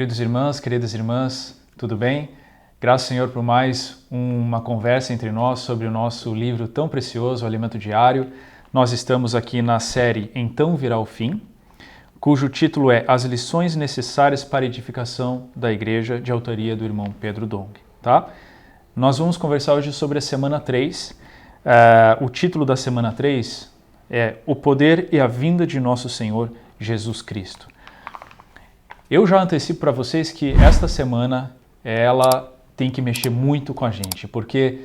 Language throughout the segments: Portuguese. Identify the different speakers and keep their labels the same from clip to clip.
Speaker 1: queridas irmãs, tudo bem? Graças ao Senhor por mais uma conversa entre nós sobre o nosso livro tão precioso, o Alimento Diário. Nós estamos aqui na série Então Virá o Fim, cujo título é As Lições Necessárias para a Edificação da Igreja, de autoria do irmão Pedro Dong. Tá? Nós vamos conversar hoje sobre a semana 3. O título da semana 3 é O Poder e a Vinda de Nosso Senhor Jesus Cristo. Eu já antecipo para vocês que esta semana ela tem que mexer muito com a gente, porque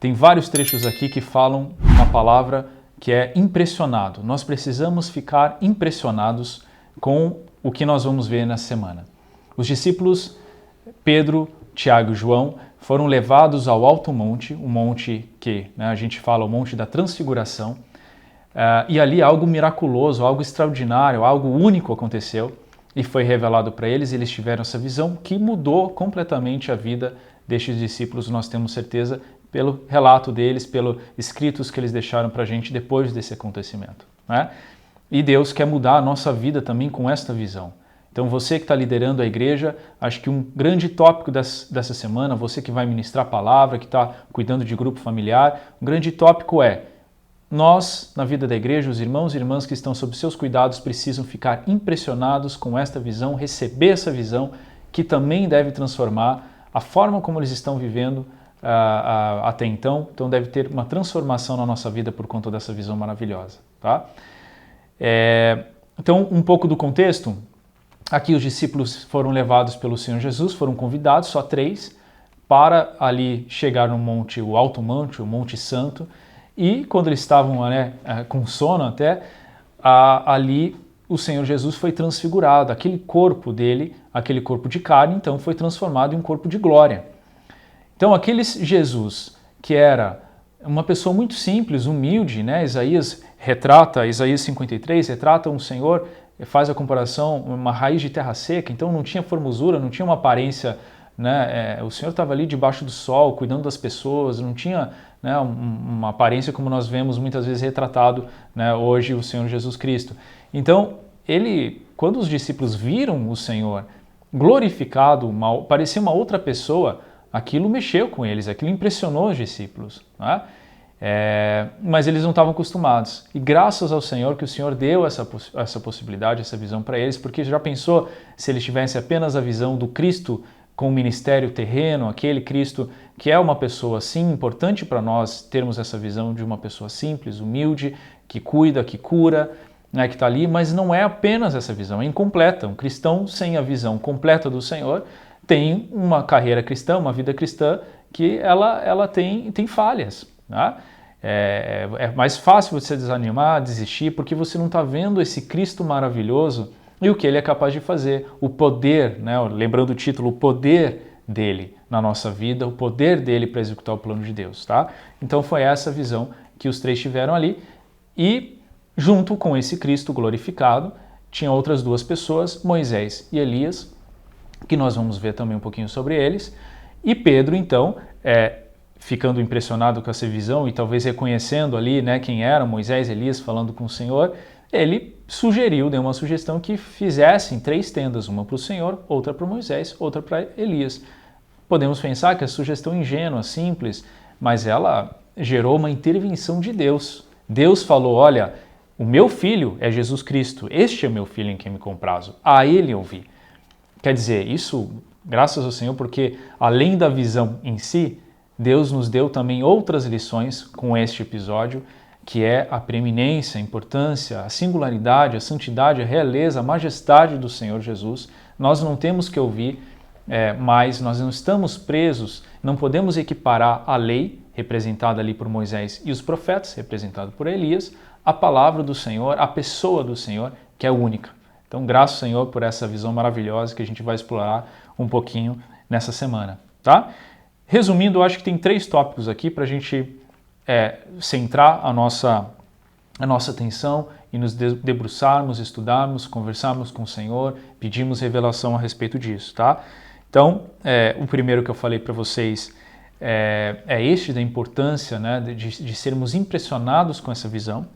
Speaker 1: tem vários trechos aqui que falam uma palavra que é impressionado. Nós precisamos ficar impressionados com o que nós vamos ver nessa semana. Os discípulos Pedro, Tiago e João foram levados ao alto monte, o monte que a gente fala o monte da transfiguração, e ali algo miraculoso, algo extraordinário, algo único aconteceu. E foi revelado para eles, eles tiveram essa visão que mudou completamente a vida destes discípulos, nós temos certeza, pelo relato deles, pelos escritos que eles deixaram para a gente depois desse acontecimento. Né? E Deus quer mudar a nossa vida também com esta visão. Então você que está liderando a igreja, acho que um grande tópico dessa semana, você que vai ministrar a palavra, que está cuidando de grupo familiar, um grande tópico é: nós, na vida da igreja, os irmãos e irmãs que estão sob seus cuidados precisam ficar impressionados com esta visão, receber essa visão que também deve transformar a forma como eles estão vivendo até então. Então deve ter uma transformação na nossa vida por conta dessa visão maravilhosa. Tá? Então um pouco do contexto, aqui os discípulos foram levados pelo Senhor Jesus, foram convidados, só 3, para ali chegar no monte, o Alto Monte, o Monte Santo. E quando eles estavam com sono até, ali o Senhor Jesus foi transfigurado. Aquele corpo dele, aquele corpo de carne, então foi transformado em um corpo de glória. Então aquele Jesus, que era uma pessoa muito simples, humilde, Isaías 53, retrata um Senhor, faz a comparação, uma raiz de terra seca, então não tinha formosura, não tinha uma aparência, o Senhor estava ali debaixo do sol, cuidando das pessoas, não tinha uma aparência como nós vemos muitas vezes retratado hoje o Senhor Jesus Cristo. Então, quando os discípulos viram o Senhor glorificado, parecia uma outra pessoa, aquilo mexeu com eles, aquilo impressionou os discípulos. Mas eles não estavam acostumados. E graças ao Senhor que o Senhor deu essa possibilidade, essa visão para eles, porque já pensou se eles tivessem apenas a visão do Cristo com o ministério terreno, aquele Cristo que é uma pessoa, sim, importante para nós termos essa visão de uma pessoa simples, humilde, que cuida, que cura, que está ali, mas não é apenas essa visão, é incompleta. Um cristão sem a visão completa do Senhor tem uma carreira cristã, uma vida cristã, que ela tem falhas. Tá? É mais fácil você desanimar, desistir, porque você não está vendo esse Cristo maravilhoso e o que ele é capaz de fazer, o poder, lembrando o título, o poder dele na nossa vida, o poder dele para executar o plano de Deus. Tá? Então foi essa visão que os 3 tiveram ali, e junto com esse Cristo glorificado, tinha outras 2 pessoas, Moisés e Elias, que nós vamos ver também um pouquinho sobre eles, e Pedro então, ficando impressionado com essa visão e talvez reconhecendo ali quem era Moisés e Elias falando com o Senhor, ele deu uma sugestão que fizessem 3 tendas, uma para o Senhor, outra para Moisés, outra para Elias. Podemos pensar que a sugestão é ingênua, simples, mas ela gerou uma intervenção de Deus. Deus falou: olha, o meu filho é Jesus Cristo, este é meu filho em quem me comprazo, a ele ouvi. Quer dizer, isso graças ao Senhor, porque além da visão em si, Deus nos deu também outras lições com este episódio, que é a preeminência, a importância, a singularidade, a santidade, a realeza, a majestade do Senhor Jesus. Nós não temos que ouvir, mas nós não estamos presos, não podemos equiparar a lei, representada ali por Moisés, e os profetas, representados por Elias, a palavra do Senhor, a pessoa do Senhor, que é única. Então, graças ao Senhor por essa visão maravilhosa que a gente vai explorar um pouquinho nessa semana. Tá? Resumindo, eu acho que tem 3 tópicos aqui para a gente centrar a nossa atenção e nos debruçarmos, estudarmos, conversarmos com o Senhor, pedirmos revelação a respeito disso, tá? Então, o primeiro que eu falei para vocês é este da importância de sermos impressionados com essa visão,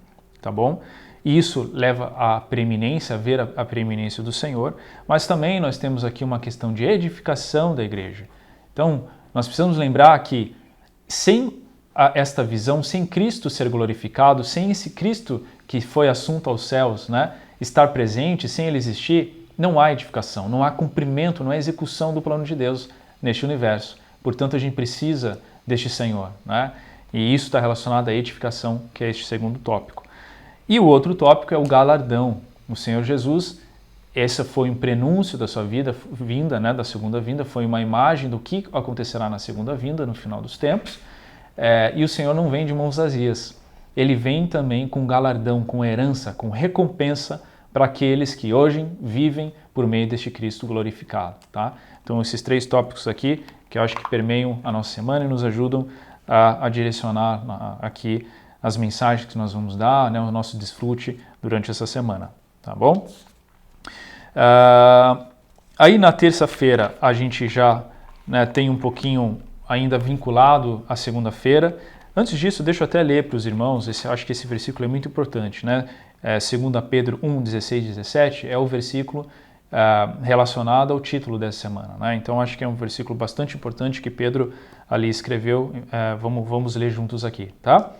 Speaker 1: tá bom? e isso leva à preeminência, a ver a preeminência do Senhor, mas também nós temos aqui uma questão de edificação da igreja. Então, nós precisamos lembrar que sem esta visão, sem Cristo ser glorificado, sem esse Cristo que foi assunto aos céus, né, estar presente, sem ele existir, não há edificação, não há cumprimento, não há execução do plano de Deus neste universo. Portanto, a gente precisa deste Senhor, né? E isso está relacionado à edificação, que é este segundo tópico. E o outro tópico é o galardão. O Senhor Jesus, esse foi um prenúncio da sua vinda, né, da segunda vinda, foi uma imagem do que acontecerá na segunda vinda, no final dos tempos. E o Senhor não vem de mãos vazias. Ele vem também com galardão, com herança, com recompensa para aqueles que hoje vivem por meio deste Cristo glorificado. Tá? Então, esses 3 tópicos aqui, que eu acho que permeiam a nossa semana e nos ajudam a direcionar aqui as mensagens que nós vamos dar, né, o nosso desfrute durante essa semana, tá bom? Aí na terça-feira a gente já, né, tem um pouquinho ainda vinculado à segunda-feira. Antes disso, deixa eu até ler para os irmãos, acho que esse versículo é muito importante, né? 2 Pedro 1, 16 e 17 é o versículo relacionado ao título dessa semana, né? Então acho que é um versículo bastante importante que Pedro ali escreveu. Vamos ler juntos aqui, tá?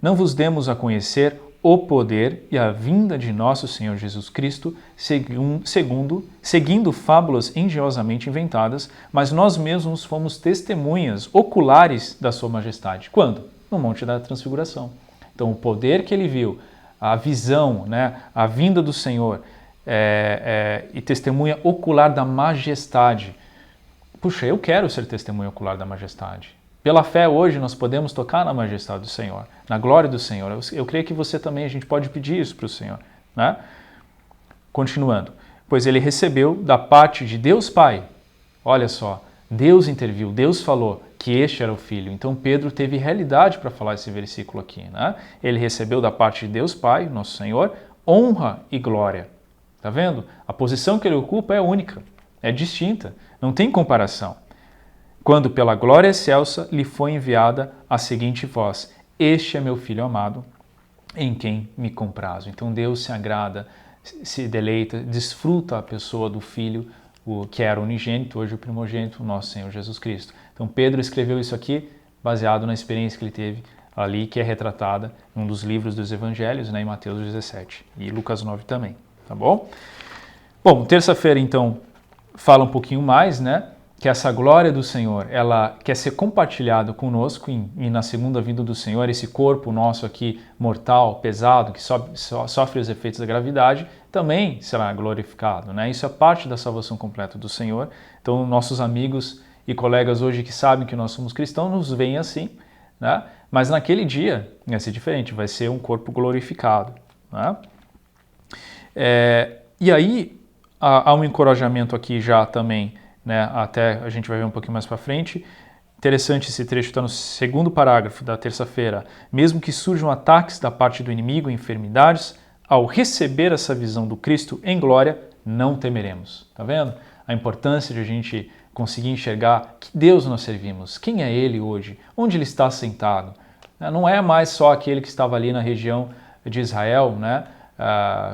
Speaker 1: Não vos demos a conhecer o poder e a vinda de nosso Senhor Jesus Cristo, seguindo fábulas engenhosamente inventadas, mas nós mesmos fomos testemunhas oculares da sua majestade. Quando? No Monte da Transfiguração. Então, o poder que ele viu, a visão, né, a vinda do Senhor e testemunha ocular da majestade. Puxa, eu quero ser testemunha ocular da majestade. Pela fé, hoje, nós podemos tocar na majestade do Senhor, na glória do Senhor. Eu creio que você também, a gente pode pedir isso para o Senhor, né? Continuando. Pois ele recebeu da parte de Deus Pai. Olha só, Deus interviu, Deus falou que este era o Filho. Então, Pedro teve realidade para falar esse versículo aqui, né? Ele recebeu da parte de Deus Pai, nosso Senhor, honra e glória. Tá vendo? A posição que ele ocupa é única, é distinta, não tem comparação. Quando pela glória excelsa lhe foi enviada a seguinte voz: Este é meu Filho amado, em quem me comprazo. Então Deus se agrada, se deleita, desfruta a pessoa do Filho, o que era unigênito, hoje o primogênito, o nosso Senhor Jesus Cristo. Então Pedro escreveu isso aqui baseado na experiência que ele teve ali, que é retratada em um dos livros dos Evangelhos, né, em Mateus 17 e Lucas 9 também, tá bom? Bom, terça-feira então fala um pouquinho mais, né? Que essa glória do Senhor, ela quer ser compartilhada conosco e na segunda vinda do Senhor, esse corpo nosso aqui mortal, pesado, que sofre os efeitos da gravidade, também será glorificado, né? Isso é parte da salvação completa do Senhor. Então, nossos amigos e colegas hoje que sabem que nós somos cristãos nos veem assim, né? Mas naquele dia vai ser diferente, vai ser um corpo glorificado, né? E aí, há um encorajamento aqui já também, né, até a gente vai ver um pouquinho mais para frente. Interessante, esse trecho está no segundo parágrafo da terça-feira. Mesmo que surjam ataques da parte do inimigo, enfermidades, ao receber essa visão do Cristo em glória, não temeremos. Tá vendo? A importância de a gente conseguir enxergar que Deus nós servimos, quem é Ele hoje, onde Ele está sentado. Não é mais só aquele que estava ali na região de Israel, né,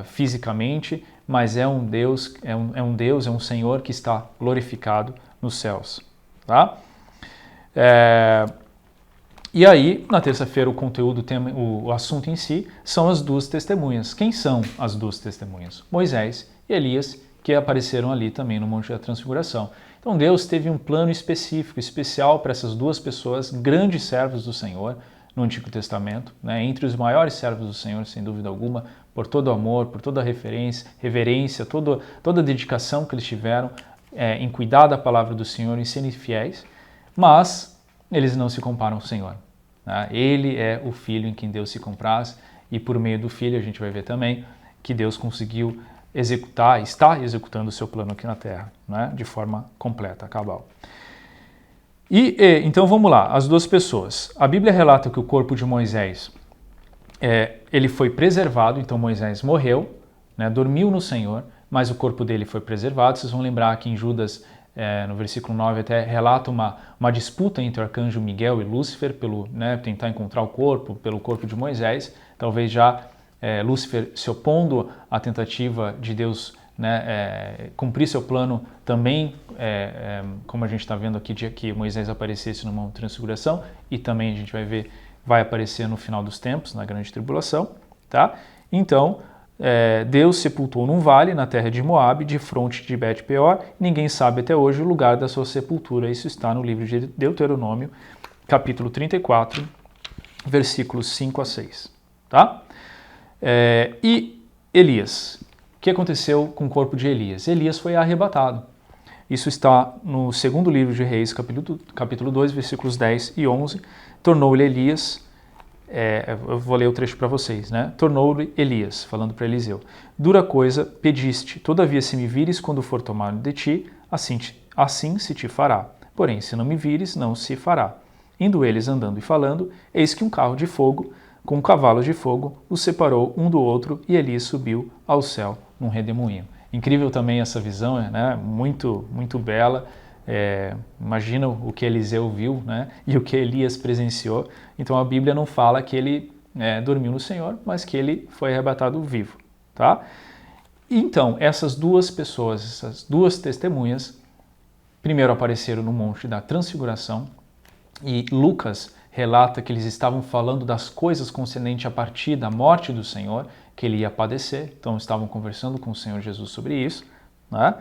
Speaker 1: fisicamente, mas é um Deus, é um Senhor que está glorificado nos céus, tá? E aí, na terça-feira, o conteúdo, o assunto em si, são as 2 testemunhas. Quem são as 2 testemunhas? Moisés e Elias, que apareceram ali também no Monte da Transfiguração. Então Deus teve um plano específico, especial para essas 2 pessoas, grandes servos do Senhor, no Antigo Testamento, né, entre os maiores servos do Senhor, sem dúvida alguma, por todo o amor, por toda a reverência, toda a dedicação que eles tiveram em cuidar da palavra do Senhor e serem fiéis, mas eles não se comparam ao Senhor. Né? Ele é o Filho em quem Deus se compraz, e por meio do Filho a gente vai ver também que Deus conseguiu executar, está executando o seu plano aqui na Terra, né, de forma completa, cabal. Então vamos lá, as 2 pessoas. A Bíblia relata que o corpo de Moisés, ele foi preservado, então Moisés morreu, né, dormiu no Senhor, mas o corpo dele foi preservado. Vocês vão lembrar que em Judas, no versículo 9, até relata uma disputa entre o arcanjo Miguel e Lúcifer, tentar encontrar o corpo, pelo corpo de Moisés, talvez já Lúcifer se opondo à tentativa de Deus, né, cumprir seu plano também, como a gente está vendo aqui, de que Moisés aparecesse no Monte Transfiguração, e também a gente vai ver, vai aparecer no final dos tempos, na grande tribulação, tá? Então, Deus sepultou num vale na terra de Moabe, de fronte de Bet-peor. Ninguém sabe até hoje o lugar da sua sepultura. Isso está no livro de Deuteronômio, capítulo 34, versículos 5 a 6. Tá? E Elias. O que aconteceu com o corpo de Elias? Elias foi arrebatado. Isso está no segundo livro de Reis, capítulo 2, versículos 10 e 11. Tornou-lhe Elias... eu vou ler o trecho para vocês, né? Tornou-lhe Elias, falando para Eliseu: dura coisa pediste, todavia se me vires quando for tomado de ti, assim se te fará. Porém, se não me vires, não se fará. Indo eles andando e falando, eis que um carro de fogo, com cavalos de fogo, os separou um do outro, e Elias subiu ao céu num redemoinho. Incrível também essa visão, né? Muito, muito bela. Imagina o que Eliseu viu, né? E o que Elias presenciou. Então a Bíblia não fala que ele dormiu no Senhor, mas que ele foi arrebatado vivo. Tá? Então, essas duas pessoas, essas duas testemunhas, primeiro apareceram no Monte da Transfiguração, e Lucas relata que eles estavam falando das coisas concernentes a partir da morte do Senhor, que ele ia padecer. Então estavam conversando com o Senhor Jesus sobre isso, né?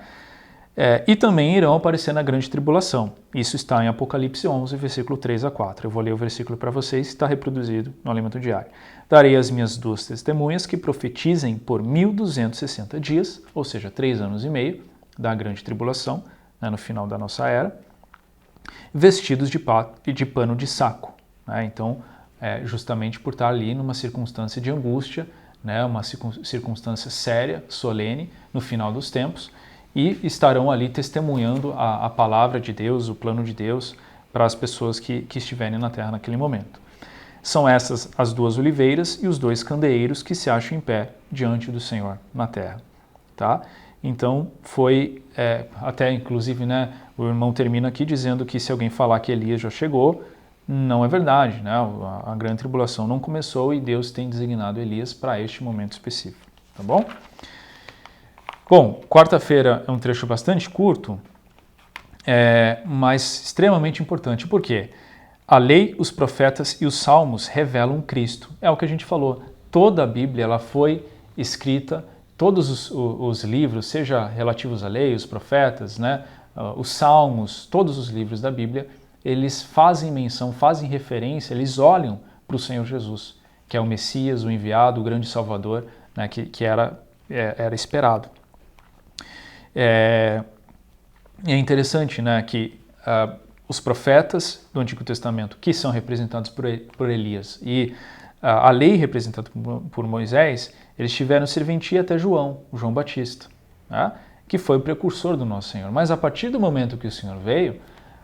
Speaker 1: E também irão aparecer na grande tribulação. Isso está em Apocalipse 11, versículo 3 a 4. Eu vou ler o versículo para vocês, está reproduzido no Alimento Diário. Darei as minhas duas testemunhas que profetizem por 1260 dias, ou seja, 3 anos e meio da grande tribulação, né, no final da nossa era, vestidos de pano de saco. Né? Então, justamente por estar ali numa circunstância de angústia, né, uma circunstância séria, solene, no final dos tempos, e estarão ali testemunhando a palavra de Deus, o plano de Deus, para as pessoas que estiverem na terra naquele momento. São essas as duas oliveiras e os dois candeeiros que se acham em pé diante do Senhor na terra. Tá? Então foi, até inclusive, né, o irmão termina aqui dizendo que se alguém falar que Elias já chegou, não é verdade, né? A grande tribulação não começou e Deus tem designado Elias para este momento específico. Tá bom? Bom, quarta-feira é um trecho bastante curto, mas extremamente importante. Por quê? A lei, os profetas e os salmos revelam Cristo. É o que a gente falou. Toda a Bíblia ela foi escrita, todos os livros, seja relativos à lei, os profetas, né, os salmos, todos os livros da Bíblia, eles fazem menção, fazem referência, eles olham para o Senhor Jesus, que é o Messias, o enviado, o grande Salvador, né, que era esperado. É interessante, né, que os profetas do Antigo Testamento, que são representados por Elias, e a lei representada por Moisés, eles tiveram serventia até João Batista, né, que foi o precursor do nosso Senhor. Mas a partir do momento que o Senhor veio,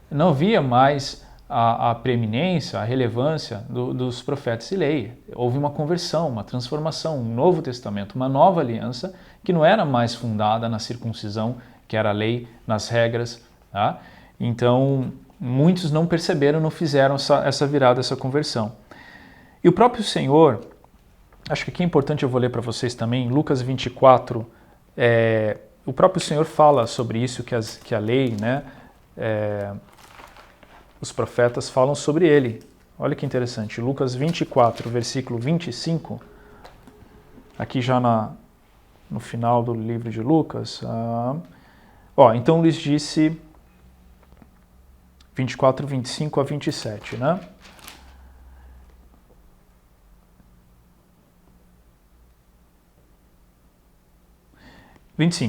Speaker 1: não havia mais a preeminência, a relevância dos profetas e lei. Houve uma conversão, uma transformação, um novo testamento, uma nova aliança que não era mais fundada na circuncisão, que era a lei, nas regras. Tá? Então, muitos não perceberam, não fizeram essa virada, essa conversão. E o próprio Senhor, acho que aqui é importante, eu vou ler para vocês também, Lucas 24, o próprio Senhor fala sobre isso, que a lei, né, os profetas falam sobre ele. Olha que interessante, Lucas 24, versículo 25, aqui já no final do livro de Lucas. Então lhes disse, 24, 25 a 27, né?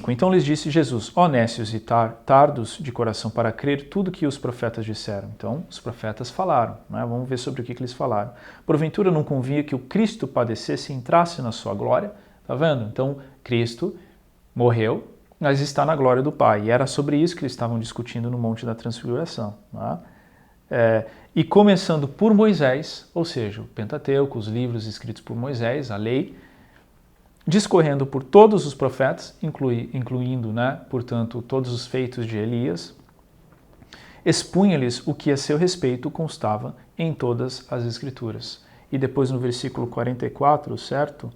Speaker 1: Então lhes disse Jesus: ó nécios e tardos de coração para crer tudo que os profetas disseram. Então os profetas falaram, né? Vamos ver sobre o que eles falaram. Porventura não convinha que o Cristo padecesse e entrasse na sua glória? Tá vendo? Então Cristo morreu, mas está na glória do Pai. E era sobre isso que eles estavam discutindo no Monte da Transfiguração. Né? E começando por Moisés, ou seja, o Pentateuco, os livros escritos por Moisés, a lei, discorrendo por todos os profetas, incluindo, né, portanto, todos os feitos de Elias, expunha-lhes o que a seu respeito constava em todas as Escrituras. E depois no versículo 44, certo?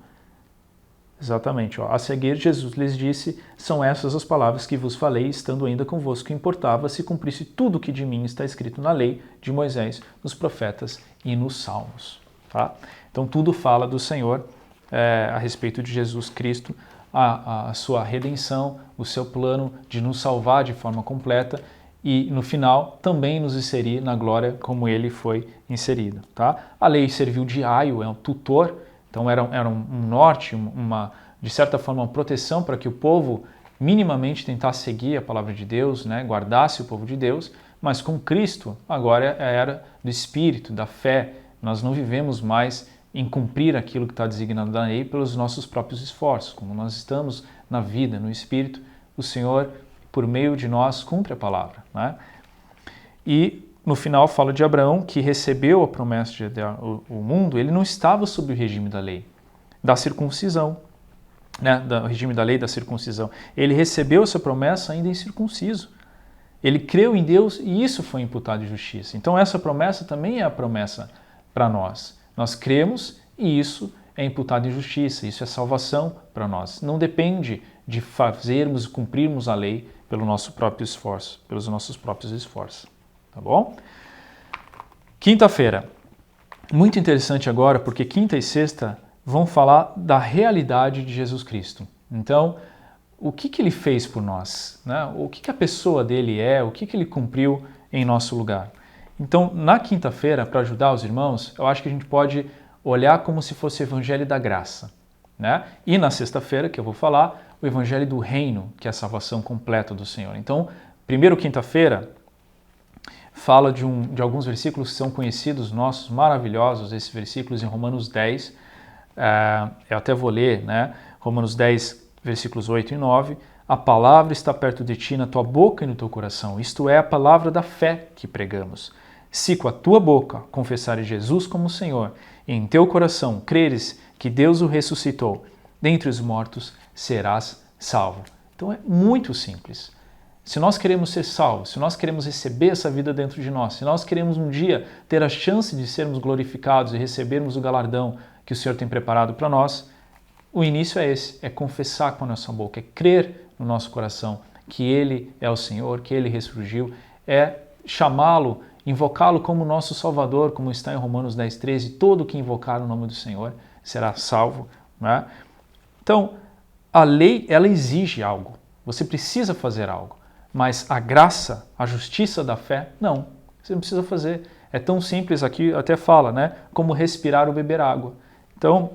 Speaker 1: Exatamente. Ó. A seguir, Jesus lhes disse, são essas as palavras que vos falei, estando ainda convosco, que importava se cumprisse tudo o que de mim está escrito na lei de Moisés, nos profetas e nos salmos. Tá? Então, tudo fala do Senhor a respeito de Jesus Cristo, a sua redenção, o seu plano de nos salvar de forma completa e, no final, também nos inserir na glória como ele foi inserido. Tá? A lei serviu de aio, é um tutor, então era um norte, de certa forma, uma proteção para que o povo minimamente tentasse seguir a palavra de Deus, né? Guardasse o povo de Deus, mas com Cristo agora é a era do Espírito, da fé. Nós não vivemos mais em cumprir aquilo que está designado na lei pelos nossos próprios esforços. Como nós estamos na vida, no Espírito, o Senhor, por meio de nós, cumpre a palavra. Né? E no final fala de Abraão, que recebeu a promessa de o mundo, ele não estava sob o regime da lei, da circuncisão, né? Do regime da lei da circuncisão. Ele recebeu essa promessa ainda incircunciso. Ele creu em Deus e isso foi imputado de justiça. Então essa promessa também é a promessa para nós. Nós cremos e isso é imputado em justiça, isso é salvação para nós. Não depende de fazermos e cumprirmos a lei pelo nosso próprio esforço, pelos nossos próprios esforços. Tá bom? Quinta-feira. Muito interessante agora, porque quinta e sexta vão falar da realidade de Jesus Cristo. Então, o que ele fez por nós? Né? O que a pessoa dele é? O que ele cumpriu em nosso lugar? Então, na quinta-feira, para ajudar os irmãos, eu acho que a gente pode olhar como se fosse o Evangelho da Graça. Né? E na sexta-feira, que eu vou falar, o Evangelho do Reino, que é a salvação completa do Senhor. Então, primeiro quinta-feira, fala de alguns versículos que são conhecidos nossos, maravilhosos, esses versículos em Romanos 10, eu até vou ler, né? Romanos 10, versículos 8 e 9, a palavra está perto de ti, na tua boca e no teu coração, isto é a palavra da fé que pregamos. Se com a tua boca confessares Jesus como Senhor, e em teu coração creres que Deus o ressuscitou dentre os mortos, serás salvo. Então é muito simples. Se nós queremos ser salvos, se nós queremos receber essa vida dentro de nós, se nós queremos um dia ter a chance de sermos glorificados e recebermos o galardão que o Senhor tem preparado para nós, o início é esse, é confessar com a nossa boca, é crer no nosso coração que Ele é o Senhor, que Ele ressurgiu, é chamá-lo, invocá-lo como nosso Salvador, como está em Romanos 10, 13, todo que invocar o nome do Senhor será salvo. Né? Então, a lei, ela exige algo, você precisa fazer algo. Mas a graça, a justiça da fé, não. Você não precisa fazer. É tão simples aqui, até fala, né? Como respirar ou beber água. Então,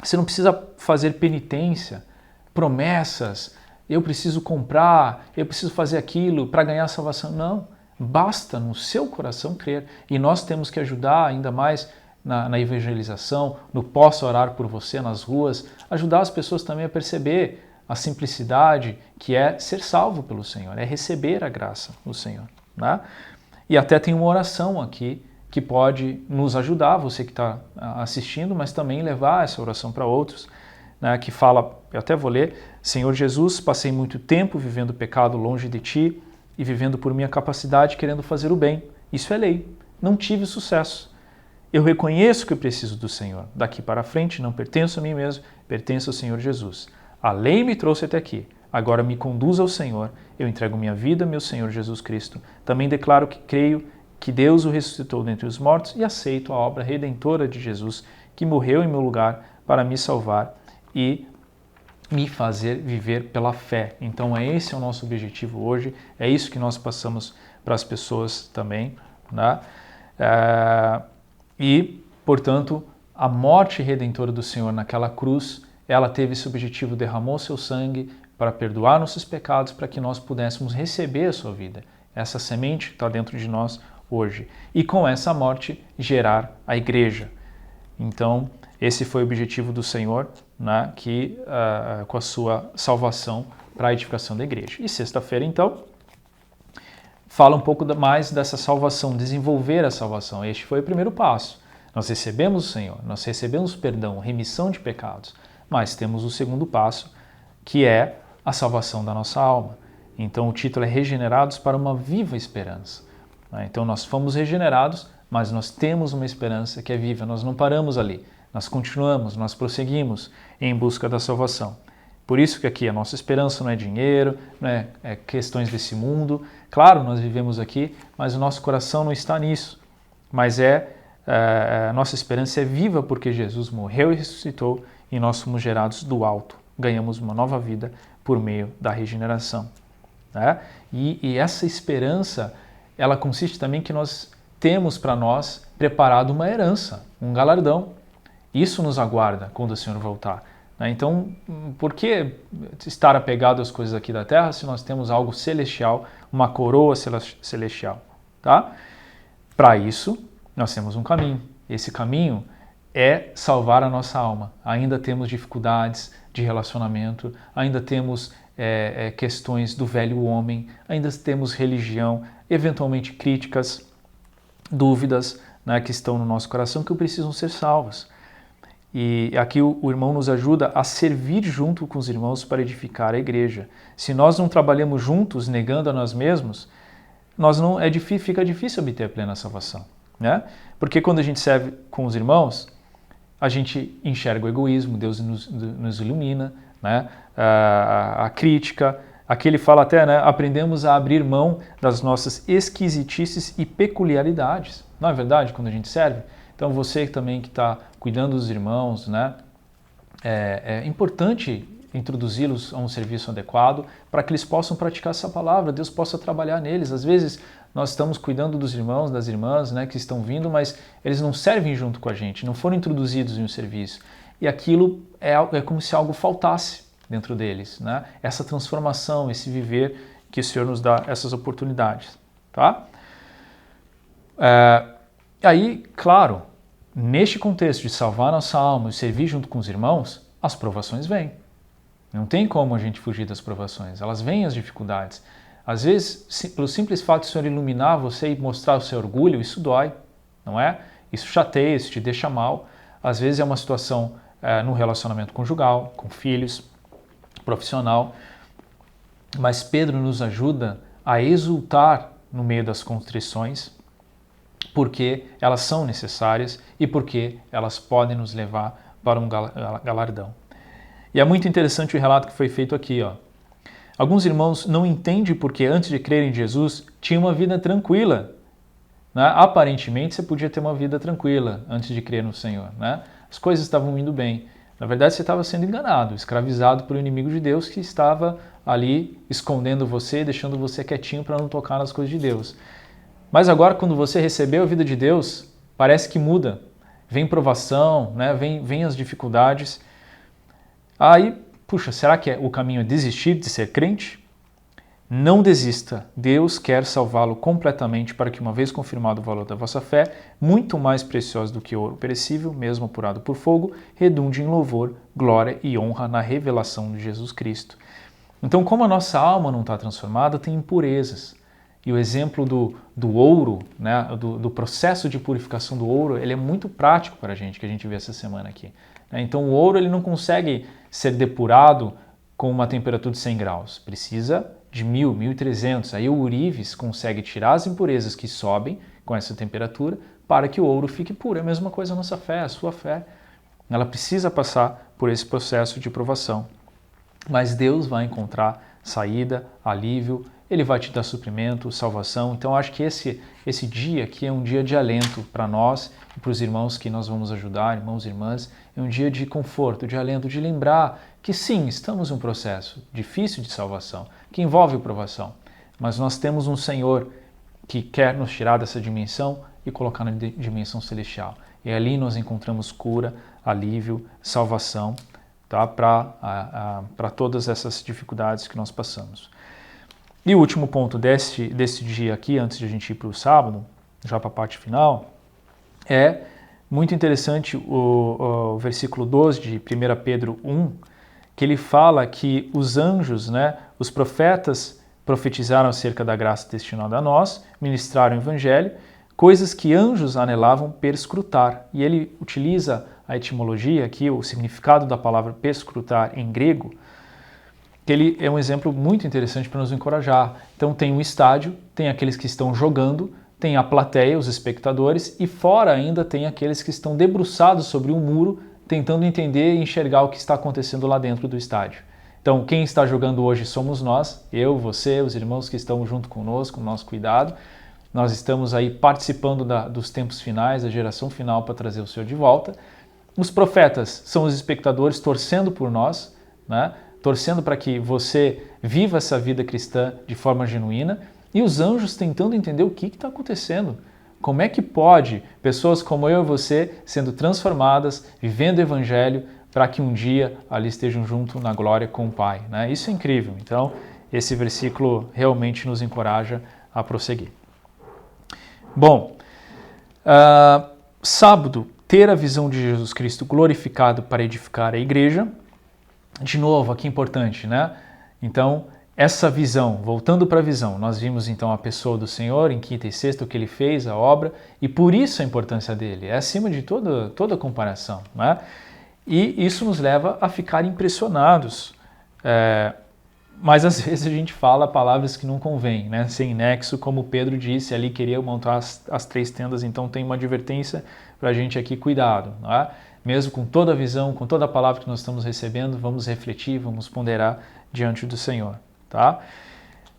Speaker 1: você não precisa fazer penitência, promessas, eu preciso comprar, eu preciso fazer aquilo para ganhar a salvação. Não. Basta no seu coração crer. E nós temos que ajudar ainda mais na evangelização, no posso orar por você nas ruas, ajudar as pessoas também a perceber a simplicidade que é ser salvo pelo Senhor, é receber a graça do Senhor. Né? E até tem uma oração aqui que pode nos ajudar, você que está assistindo, mas também levar essa oração para outros, né? Que fala, eu até vou ler, Senhor Jesus, passei muito tempo vivendo o pecado longe de Ti e vivendo por minha capacidade querendo fazer o bem. Isso é lei. Não tive sucesso. Eu reconheço que eu preciso do Senhor. Daqui para frente não pertenço a mim mesmo, pertenço ao Senhor Jesus. A lei me trouxe até aqui, agora me conduz ao Senhor, eu entrego minha vida, meu Senhor Jesus Cristo. Também declaro que creio que Deus o ressuscitou dentre os mortos e aceito a obra redentora de Jesus, que morreu em meu lugar para me salvar e me fazer viver pela fé. Então esse é o nosso objetivo hoje, é isso que nós passamos para as pessoas também. Né? E, portanto, a morte redentora do Senhor naquela cruz, ela teve esse objetivo, derramou seu sangue para perdoar nossos pecados, para que nós pudéssemos receber a sua vida. Essa semente está dentro de nós hoje. E com essa morte, gerar a igreja. Então, esse foi o objetivo do Senhor, né, com a sua salvação para a edificação da igreja. E sexta-feira, então, fala um pouco mais dessa salvação, desenvolver a salvação. Este foi o primeiro passo. Nós recebemos o Senhor, nós recebemos perdão, remissão de pecados. Mas temos o segundo passo, que é a salvação da nossa alma. Então o título é Regenerados para uma Viva Esperança. Então nós fomos regenerados, mas nós temos uma esperança que é viva, nós não paramos ali. nós continuamos, nós prosseguimos em busca da salvação. Por isso que aqui a nossa esperança não é dinheiro, não é questões desse mundo. Claro, nós vivemos aqui, mas o nosso coração não está nisso. Mas a nossa esperança é viva porque Jesus morreu e ressuscitou e nós somos gerados do alto. Ganhamos uma nova vida por meio da regeneração. Né? E essa esperança, ela consiste também que nós temos para nós preparado uma herança, um galardão. Isso nos aguarda quando o Senhor voltar. Então, por que estar apegado às coisas aqui da terra se nós temos algo celestial, uma coroa celestial? Tá? Para isso, nós temos um caminho. Esse caminho é salvar a nossa alma. Ainda temos dificuldades de relacionamento, ainda temos questões do velho homem, ainda temos religião, eventualmente críticas, dúvidas, né, que estão no nosso coração que precisam ser salvas. E aqui o irmão nos ajuda a servir junto com os irmãos para edificar a igreja. Se nós não trabalhamos juntos, negando a nós mesmos, fica difícil obter a plena salvação. Né? Porque quando a gente serve com os irmãos, a gente enxerga o egoísmo, Deus nos ilumina, né? A crítica. Aqui ele fala até, né, aprendemos a abrir mão das nossas esquisitices e peculiaridades. Não é verdade quando a gente serve? Então você também que está cuidando dos irmãos, né, é importante introduzi-los a um serviço adequado para que eles possam praticar essa palavra, Deus possa trabalhar neles. Às vezes nós estamos cuidando dos irmãos, das irmãs, né, que estão vindo, mas eles não servem junto com a gente, não foram introduzidos em um serviço. E aquilo é como se algo faltasse dentro deles, né? Essa transformação, esse viver que o Senhor nos dá essas oportunidades, tá? Aí, claro, neste contexto de salvar nossa alma e servir junto com os irmãos, as provações vêm. Não tem como a gente fugir das provações, elas vêm as dificuldades. Às vezes, pelo simples fato de o Senhor iluminar você e mostrar o seu orgulho, isso dói, não é? Isso chateia, isso te deixa mal. Às vezes é uma situação no relacionamento conjugal, com filhos, profissional. Mas Pedro nos ajuda a exultar no meio das contrições, porque elas são necessárias e porque elas podem nos levar para um galardão. E é muito interessante o relato que foi feito aqui, ó. Alguns irmãos não entendem porque antes de crer em Jesus tinha uma vida tranquila. Né? Aparentemente você podia ter uma vida tranquila antes de crer no Senhor. Né? As coisas estavam indo bem. Na verdade você estava sendo enganado, escravizado pelo inimigo de Deus que estava ali escondendo você, deixando você quietinho para não tocar nas coisas de Deus. Mas agora quando você recebeu a vida de Deus, parece que muda. Vem provação, né? Vem as dificuldades. Aí, puxa, será que o caminho é desistir de ser crente? Não desista. Deus quer salvá-lo completamente para que, uma vez confirmado o valor da vossa fé, muito mais preciosa do que ouro perecível, mesmo apurado por fogo, redunde em louvor, glória e honra na revelação de Jesus Cristo. Então, como a nossa alma não está transformada, tem impurezas. E o exemplo do ouro, né, do processo de purificação do ouro, ele é muito prático para a gente, que a gente vê essa semana aqui. Então o ouro ele não consegue ser depurado com uma temperatura de 100 graus, precisa de 1000, 1300. Aí o ourives consegue tirar as impurezas que sobem com essa temperatura para que o ouro fique puro. É a mesma coisa a nossa fé, a sua fé. Ela precisa passar por esse processo de provação. Mas Deus vai encontrar saída, alívio, Ele vai te dar suprimento, salvação. Então acho que esse dia aqui é um dia de alento para nós e para os irmãos que nós vamos ajudar, irmãos e irmãs. É um dia de conforto, de alento, de lembrar que sim, estamos em um processo difícil de salvação, que envolve provação. Mas nós temos um Senhor que quer nos tirar dessa dimensão e colocar na dimensão celestial. E ali nós encontramos cura, alívio, salvação, tá? Para todas essas dificuldades que nós passamos. E o último ponto desse dia aqui, antes de a gente ir para o sábado, já para a parte final, é muito interessante o versículo 12 de 1 Pedro 1, que ele fala que os anjos, né, os profetas profetizaram acerca da graça destinada a nós, ministraram o evangelho, coisas que anjos anelavam perscrutar. E ele utiliza a etimologia aqui, o significado da palavra perscrutar em grego, que ele é um exemplo muito interessante para nos encorajar. Então tem um estádio, tem aqueles que estão jogando, tem a plateia, os espectadores, e fora ainda tem aqueles que estão debruçados sobre um muro, tentando entender e enxergar o que está acontecendo lá dentro do estádio. Então, quem está jogando hoje somos nós, eu, você, os irmãos que estão junto conosco, no nosso cuidado. Nós estamos aí participando dos tempos finais, da geração final para trazer o Senhor de volta. Os profetas são os espectadores torcendo por nós, né? Torcendo para que você viva essa vida cristã de forma genuína, e os anjos tentando entender o que está acontecendo. Como é que pode pessoas como eu e você sendo transformadas, vivendo o Evangelho, para que um dia ali estejam junto na glória com o Pai, né? Isso é incrível. Então, esse versículo realmente nos encoraja a prosseguir. Bom, sábado, ter a visão de Jesus Cristo glorificado para edificar a igreja. De novo, aqui importante, né? Então, essa visão, voltando para a visão, nós vimos então a pessoa do Senhor em quinta e sexta, o que ele fez, a obra, e por isso a importância dele, é acima de toda comparação, né? E isso nos leva a ficar impressionados, mas às vezes a gente fala palavras que não convém, né? Sem nexo, como Pedro disse, ali queria montar as 3 tendas, então tem uma advertência para a gente aqui, cuidado, né? Mesmo com toda a visão, com toda a palavra que nós estamos recebendo, vamos refletir, vamos ponderar diante do Senhor. Tá?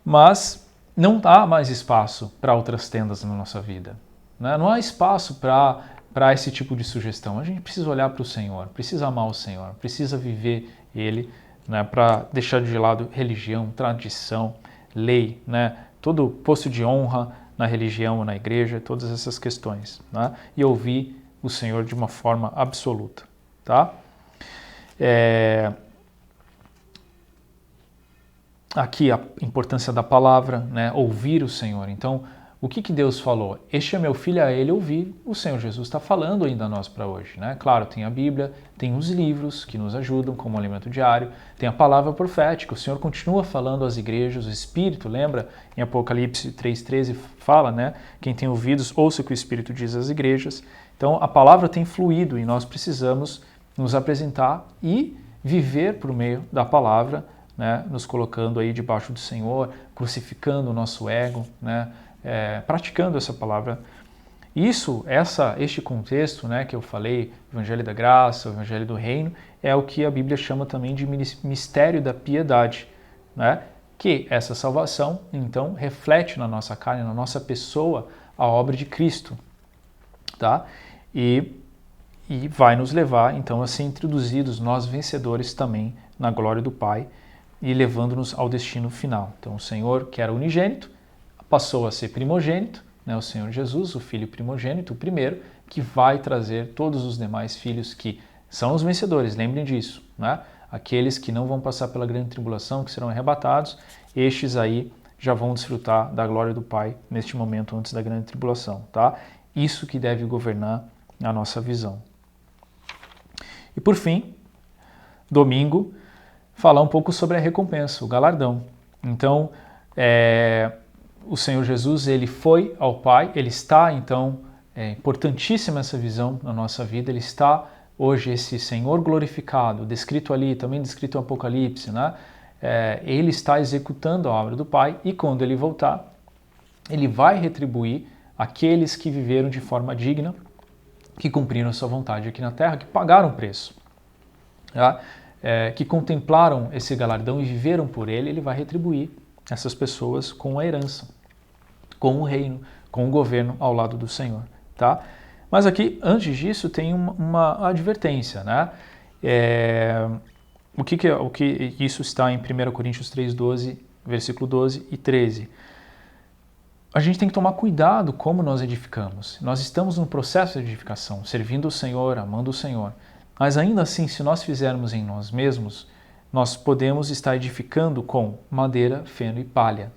Speaker 1: Mas não há mais espaço para outras tendas na nossa vida. Né? Não há espaço para esse tipo de sugestão. A gente precisa olhar para o Senhor, precisa amar o Senhor, precisa viver Ele, né, para deixar de lado religião, tradição, lei, né, todo posto de honra na religião, na igreja, todas essas questões. Né? E ouvir o Senhor de uma forma absoluta. Tá? Aqui a importância da palavra, né? Ouvir o Senhor. Então, o que Deus falou? Este é meu filho, a ele ouvir. O Senhor Jesus está falando ainda a nós para hoje, né? Claro, tem a Bíblia, tem os livros que nos ajudam como alimento diário, tem a palavra profética, o Senhor continua falando às igrejas, o Espírito, lembra? Em Apocalipse 3,13 fala, né? Quem tem ouvidos, ouça o que o Espírito diz às igrejas. Então, a palavra tem fluído e nós precisamos nos apresentar e viver por meio da palavra, né, nos colocando aí debaixo do Senhor, crucificando o nosso ego, né, praticando essa palavra. Este contexto, né, que eu falei, Evangelho da Graça, o Evangelho do Reino, é o que a Bíblia chama também de mistério da piedade, né, que essa salvação, então, reflete na nossa carne, na nossa pessoa, a obra de Cristo, tá? E vai nos levar, então, a ser introduzidos, nós vencedores também, na glória do Pai, e levando-nos ao destino final. Então, o Senhor, que era unigênito, passou a ser primogênito, né? O Senhor Jesus, o Filho primogênito, o primeiro, que vai trazer todos os demais filhos que são os vencedores, lembrem disso, né? Aqueles que não vão passar pela grande tribulação, que serão arrebatados, estes aí já vão desfrutar da glória do Pai neste momento antes da grande tribulação, tá? Isso que deve governar a nossa visão. E por fim, domingo, falar um pouco sobre a recompensa, o galardão. Então, o Senhor Jesus, ele foi ao Pai, ele está, então, importantíssima essa visão na nossa vida, ele está hoje, esse Senhor glorificado, descrito ali, também descrito no Apocalipse, né? Ele está executando a obra do Pai e quando ele voltar, ele vai retribuir aqueles que viveram de forma digna, que cumpriram a sua vontade aqui na terra, que pagaram o preço, tá? Que contemplaram esse galardão e viveram por ele, ele vai retribuir essas pessoas com a herança, com o reino, com o governo ao lado do Senhor, tá? Mas aqui, antes disso, tem uma advertência, né? O que isso está em 1 Coríntios 3,12, versículo 12 e 13. A gente tem que tomar cuidado como nós edificamos. Nós estamos num processo de edificação, servindo o Senhor, amando o Senhor. Mas ainda assim, se nós fizermos em nós mesmos, nós podemos estar edificando com madeira, feno e palha,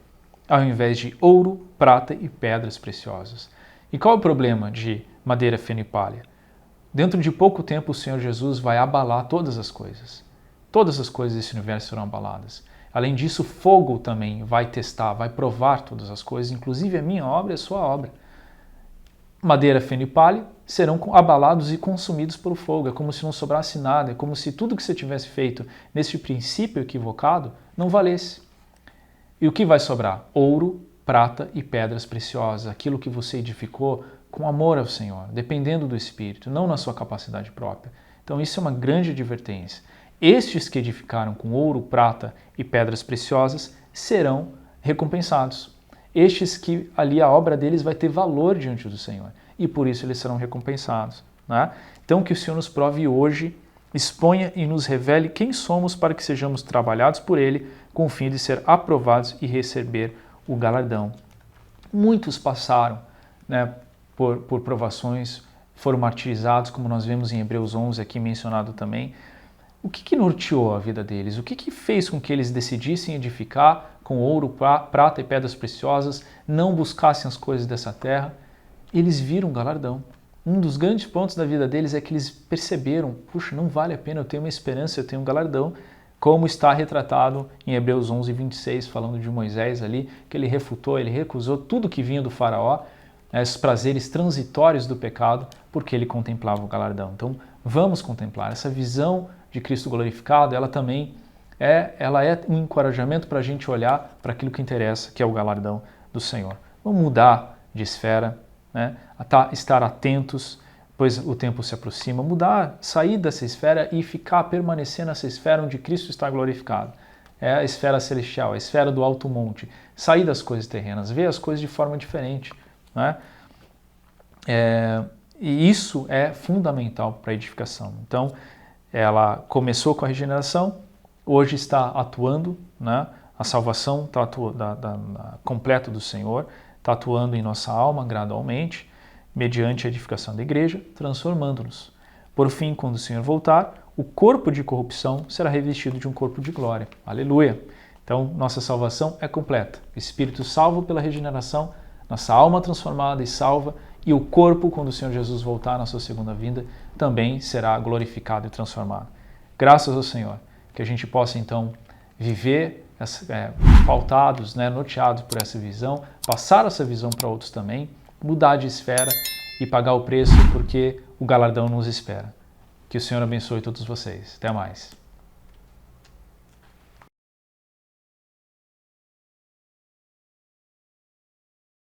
Speaker 1: ao invés de ouro, prata e pedras preciosas. E qual é o problema de madeira, feno e palha? Dentro de pouco tempo o Senhor Jesus vai abalar todas as coisas. Todas as coisas desse universo serão abaladas. Além disso, fogo também vai testar, vai provar todas as coisas, inclusive a minha obra e a sua obra. Madeira, feno e palha serão abalados e consumidos pelo fogo. É como se não sobrasse nada, é como se tudo que você tivesse feito nesse princípio equivocado não valesse. E o que vai sobrar? Ouro, prata e pedras preciosas, aquilo que você edificou com amor ao Senhor, dependendo do Espírito, não na sua capacidade própria. Então isso é uma grande advertência. Estes que edificaram com ouro, prata e pedras preciosas serão recompensados. Estes que ali a obra deles vai ter valor diante do Senhor e por isso eles serão recompensados. Né? Então que o Senhor nos prove hoje, exponha e nos revele quem somos para que sejamos trabalhados por Ele com o fim de ser aprovados e receber o galardão. Muitos passaram, né, por provações, foram martirizados, como nós vemos em Hebreus 11 aqui mencionado também. O que norteou a vida deles? O que fez com que eles decidissem edificar com ouro, prata e pedras preciosas, não buscassem as coisas dessa terra? Eles viram um galardão. Um dos grandes pontos da vida deles é que eles perceberam, puxa, não vale a pena, eu tenho uma esperança, eu tenho um galardão, como está retratado em Hebreus 11, 26, falando de Moisés ali, que ele refutou, ele recusou tudo que vinha do faraó, esses prazeres transitórios do pecado, porque ele contemplava o galardão. Então, vamos contemplar. Essa visão de Cristo glorificado, ela também é um encorajamento para a gente olhar para aquilo que interessa, que é o galardão do Senhor. Vamos mudar de esfera, né? Estar atentos, pois o tempo se aproxima, sair dessa esfera e permanecer nessa esfera onde Cristo está glorificado. É a esfera celestial, a esfera do alto monte. Sair das coisas terrenas, ver as coisas de forma diferente. Né? E isso é fundamental para a edificação. Então, ela começou com a regeneração, hoje está atuando, né? A salvação está completa do Senhor, está atuando em nossa alma gradualmente, mediante a edificação da igreja, transformando-nos. Por fim, quando o Senhor voltar, o corpo de corrupção será revestido de um corpo de glória. Aleluia! Então, nossa salvação é completa. O Espírito salvo pela regeneração, nossa alma transformada e salva, e o corpo, quando o Senhor Jesus voltar na sua segunda vinda, também será glorificado e transformado. Graças ao Senhor, que a gente possa então viver pautados, né, norteados por essa visão, passar essa visão para outros também, mudar de esfera e pagar o preço porque o galardão nos espera. Que o Senhor abençoe todos vocês. Até mais.